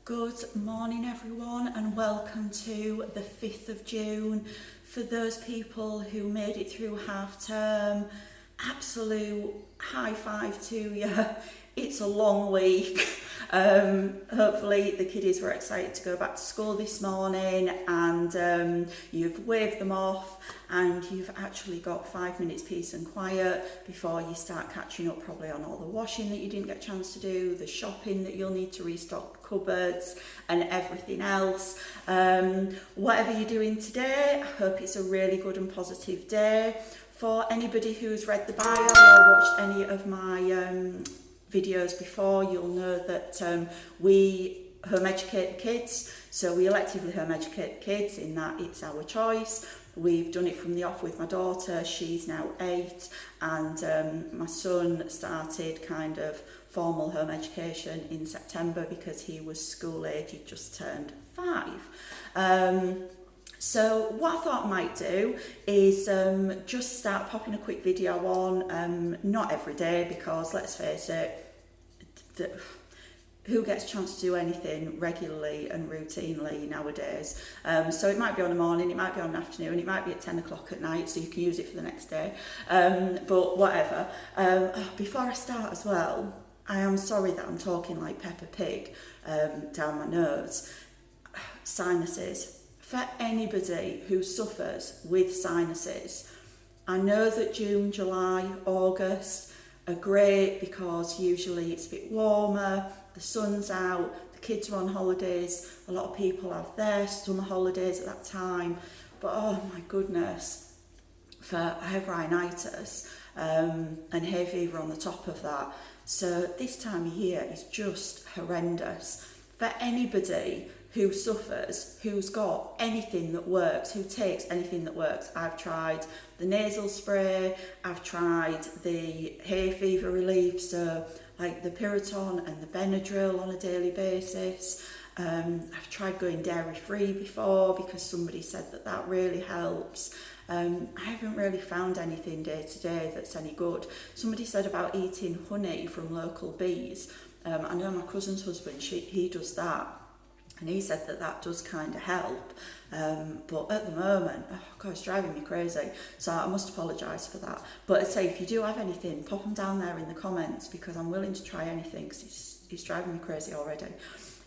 Good morning everyone and welcome to the 5th of June. For those people who made it through half term, absolute high five to you. It's a long week. Hopefully the kiddies were excited to go back to school this morning and you've waved them off and you've actually got 5 minutes peace and quiet before you start catching up probably on all the washing that you didn't get a chance to do, the shopping that you'll need to restock the cupboards and everything else. Whatever you're doing today, I hope it's a really good and positive day. For anybody who's read the bio or watched any of my videos before, you'll know that we home educate the kids. So we electively home educate the kids in that it's our choice. We've done it from the off with my daughter. She's now 8 and my son started kind of formal home education in September because he was school age. He just turned 5. So what I thought I might do is just start popping a quick video on, not every day because let's face it, who gets a chance to do anything regularly and routinely nowadays? So it might be on a morning, it might be on an afternoon, it might be at 10 o'clock at night so you can use it for the next day, but whatever. Before I start as well, I am sorry that I'm talking like Peppa Pig down my nose. Sinuses. For anybody who suffers with sinuses, I know that June, July, August are great because usually it's a bit warmer, the sun's out, the kids are on holidays, a lot of people have their summer holidays at that time, but oh my goodness, I have rhinitis and hay fever on the top of that. So this time of year is just horrendous. For anybody who suffers, who's got anything that works, who takes anything that works. I've tried the nasal spray, I've tried the hay fever relief, so like the Piriton and the Benadryl on a daily basis. I've tried going dairy free before because somebody said that really helps. I haven't really found anything day to day that's any good. Somebody said about eating honey from local bees. I know my cousin's husband, he does that. And he said that does kind of help, but at the moment, oh God, it's driving me crazy. So I must apologise for that. But I'd say if you do have anything, pop them down there in the comments because I'm willing to try anything because it's driving me crazy already.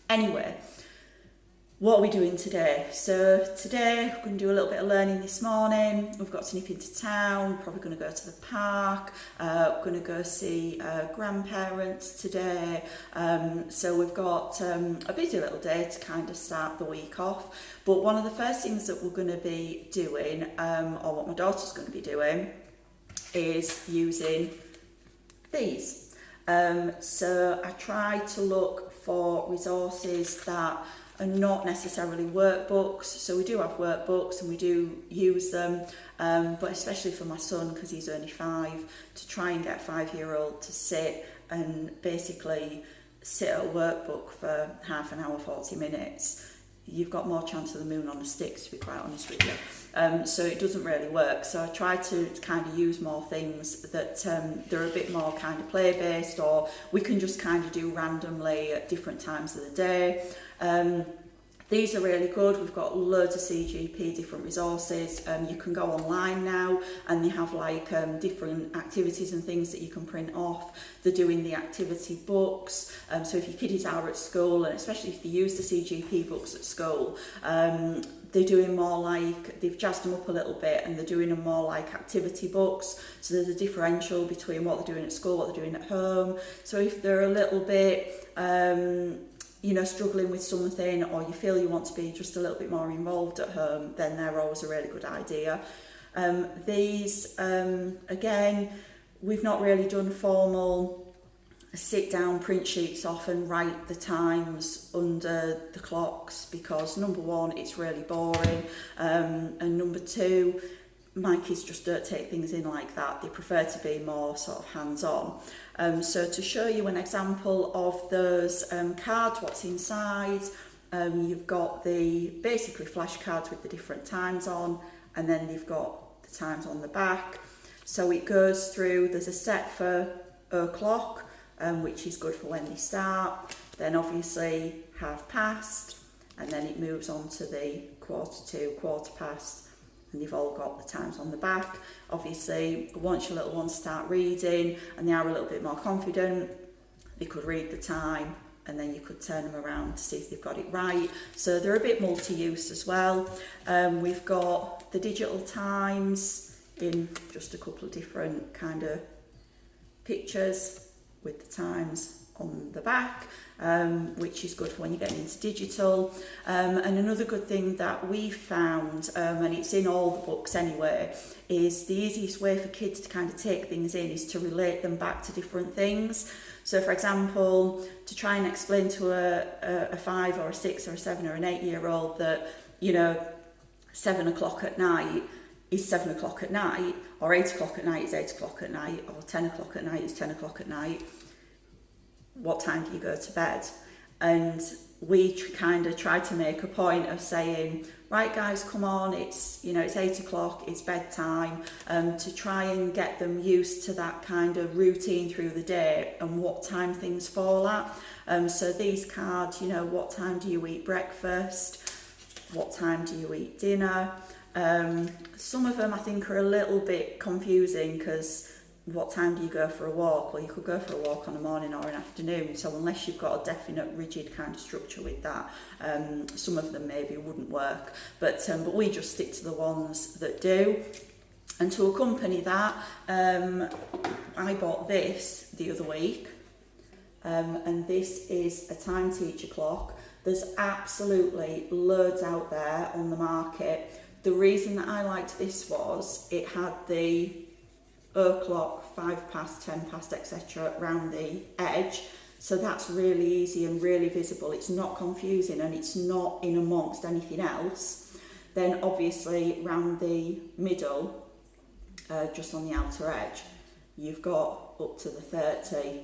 Anyway, what are we doing today? So today we're going to do a little bit of learning this morning. We've got to nip into town, probably going to go to the park, we're going to go see grandparents today. So we've got a busy little day to kind of start the week off. But one of the first things that we're going to be doing, or what my daughter's going to be doing, is using these. So I try to look for resources that are not necessarily workbooks. So we do have workbooks and we do use them, but especially for my son because he's only 5, to try and get a 5-year-old to sit and basically sit at a workbook for half an hour, 40 minutes. You've got more chance of the moon on the sticks, to be quite honest with you. So it doesn't really work. So I try to kind of use more things that they're a bit more kind of play-based or we can just kind of do randomly at different times of the day. These are really good. We've got loads of CGP, different resources. You can go online now and they have like different activities and things that you can print off. They're doing the activity books. So if your kiddies are at school, and especially if they use the CGP books at school, they're doing more like, they've jazzed them up a little bit and they're doing them more like activity books. So there's a differential between what they're doing at school, what they're doing at home. So if they're a little bit, struggling with something or you feel you want to be just a little bit more involved at home, then they're always a really good idea. These, again, we've not really done formal sit down, print sheets off and write the times under the clocks because number one, it's really boring, and number two, my kids just don't take things in like that. They prefer to be more sort of hands-on. So to show you an example of those cards, what's inside, you've got the basically flashcards with the different times on, and then they've got the times on the back. So it goes through, there's a set for o'clock, which is good for when they start. Then obviously 1/2 and then it moves on to the 1/4 to 1/4, and they've all got the times on the back. Obviously, once your little ones start reading and they are a little bit more confident, they could read the time and then you could turn them around to see if they've got it right. So they're a bit multi-use as well. We've got the digital times in just a couple of different kind of pictures with the times on the back, which is good for when you're getting into digital. And another good thing that we found, and it's in all the books anyway, is the easiest way for kids to kind of take things in is to relate them back to different things. So for example, to try and explain to a 5 or a 6 or a 7 or an 8-year-old that, you know, 7 o'clock at night is 7 o'clock at night, or 8 o'clock at night is 8 o'clock at night, or 10 o'clock at night is 10 o'clock at night. What time do you go to bed? And we kind of try to make a point of saying, right guys, come on, it's 8 o'clock, it's bedtime, to try and get them used to that kind of routine through the day and what time things fall at. So these cards, you know, what time do you eat breakfast? What time do you eat dinner? Some of them I think are a little bit confusing because what time do you go for a walk? Well, you could go for a walk on a morning or an afternoon. So unless you've got a definite, rigid kind of structure with that, some of them maybe wouldn't work. But we just stick to the ones that do. And to accompany that, I bought this the other week. And this is a time teacher clock. There's absolutely loads out there on the market. The reason that I liked this was it had the o'clock, 5 past, 10 past, etc. around the edge. So that's really easy and really visible. It's not confusing and it's not in amongst anything else. Then obviously round the middle, just on the outer edge, you've got up to the 30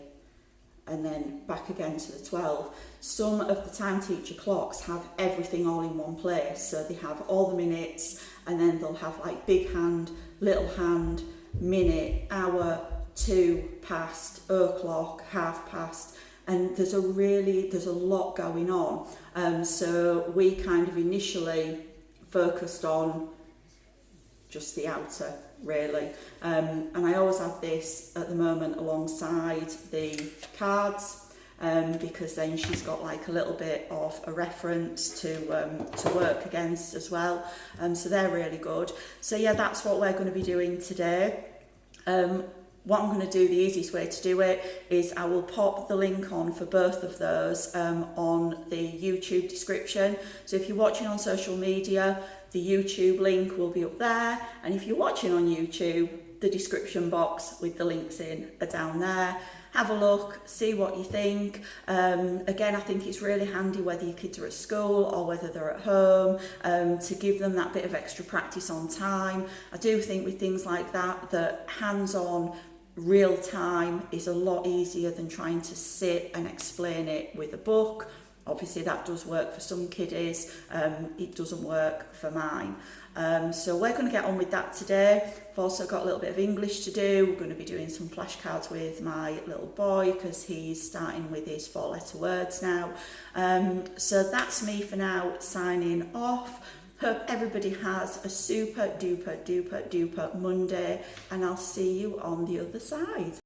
and then back again to the 12. Some of the time teacher clocks have everything all in one place. So they have all the minutes and then they'll have like big hand, little hand, minute, hour, 2 past, o'clock, 1/2 and there's a lot going on. So we kind of initially focused on just the outer really, and I always have this at the moment alongside the cards, because then she's got like a little bit of a reference to work against as well, so they're really good. So yeah, that's what we're going to be doing today. What I'm going to do, the easiest way to do it is I will pop the link on for both of those on the YouTube description. So if you're watching on social media, the YouTube link will be up there, and if you're watching on YouTube, the description box with the links in are down there. Have a look, see what you think. Again, I think it's really handy whether your kids are at school or whether they're at home, to give them that bit of extra practice on time. I do think with things like that, that hands-on real time is a lot easier than trying to sit and explain it with a book. Obviously that does work for some kiddies, it doesn't work for mine. So we're going to get on with that today. I've also got a little bit of English to do. We're going to be doing some flashcards with my little boy because he's starting with his 4-letter words now. So that's me for now, signing off. Hope everybody has a super duper duper duper Monday, and I'll see you on the other side.